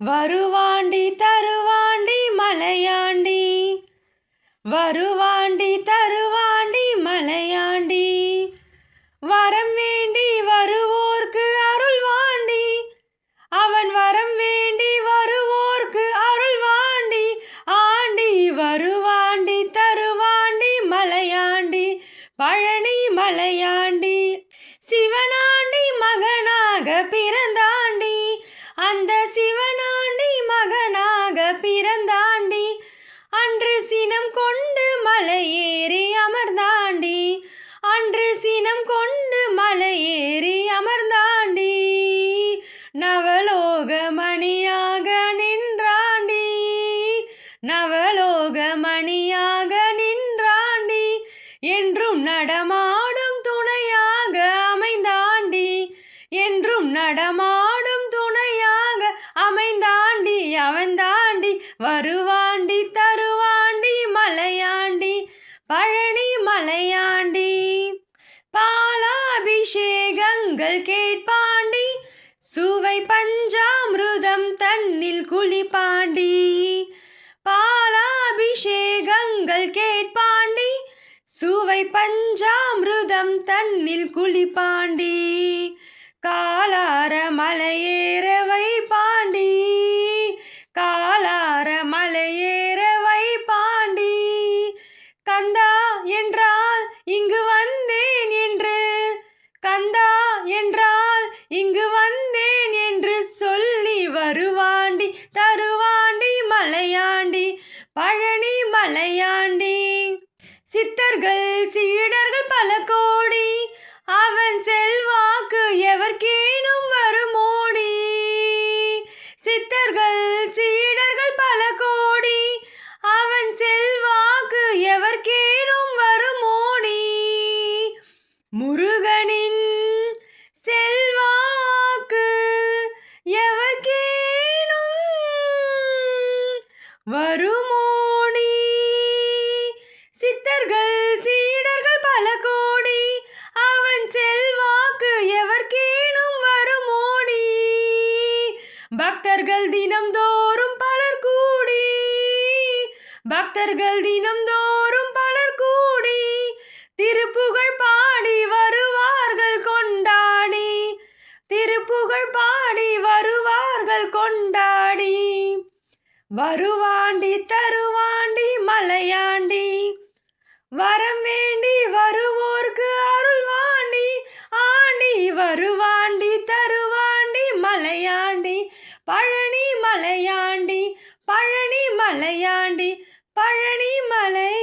வருவாண்டி தருவாண்டி மலையாண்டி, வருவாண்டி தருவாண்டி மலையாண்டி, வரம் வேண்டி வருவோர்க்கு அருள்வாண்டி, அவன் வரம் வேண்டி வருவோர்க்கு அருள்வாண்டி, ஆண்டி வருவாண்டி தருவாண்டி மலையாண்டி, பழனி மலையாண்டி. சிவனாண்டி மகனாக பிறந்தாண்டி, அந்த சிவனாண்டி மகனாக பிறந்தாண்டி, அன்று சினம் கொண்டு மலையேறி அமர்ந்தாண்டி, அன்று சினம் கொண்டு மலையேறி அமர்ந்தாண்டி, நவலோக மணியாக நின்றாண்டி, நவலோக மணியாக நின்றாண்டி, என்றும் நடமாடும் துணையாக அமைந்தாண்டி, என்றும் நடமாடும் துணையாக அமைந்தாண்டி, அவன் தாண்டி வருவாண்டி தருவாண்டி மலையாண்டி, பழனி மலையாண்டி. பாலாபிஷேகங்கள் கேட்பாண்டி, சுவை பஞ்சாமிருதம் தன்னில் குளிப்பாண்டி, பாலாபிஷேகங்கள் கேட்பாண்டி, சுவை பஞ்சாமிருதம் தன்னில் குளிப்பாண்டி, காலார மலையேற வைப்பாண்டி, காலார மலையேற வைப்பாண்டி, கந்தா என்றால் இங்கு வந்தேன் என்று, கந்தா என்றால் இங்கு வந்தேன் என்று சொல்லி வருவாண்டி தருவாண்டி மலையாண்டி, பழனி மலையாண்டி. சித்தர்கள் சீடர்கள் பல கோடி, அவன் செல்வாக்கு எவர்க்கேனும் வருமோடி, சித்தர்கள் சீடர்கள் பல கோடி, அவன் செல்வாக்கு எவர்க்கேனும் வருமோடி, முருகனின் செல்வாக்கு எவர்க்கேனும் வருமோடி, சித்தர்கள் சீடர்கள் பல கோடி, அவன் செல்வாக்கு எவர்க்கேனும் வருமோடி, பக்தர்கள் தினம்தோறும் பலர் கூடி, பக்தர்கள் தினம்தோறும் பலர் கூடி, திருப்புகழ் பாடி வருவார்கள் கொண்டாடி, திருப்புகழ் பாடி வருவார்கள் கொண்டாடி, வருவாண்டி தருவாண்டி மலையாண்டி, வரம் வேண்டி வருவோர்க்கு அருள்வாண்டி, ஆண்டி வருவாண்டி தருவாண்டி மலையாண்டி, பழனி மலையாண்டி, பழனி மலையாண்டி, பழனி மலை.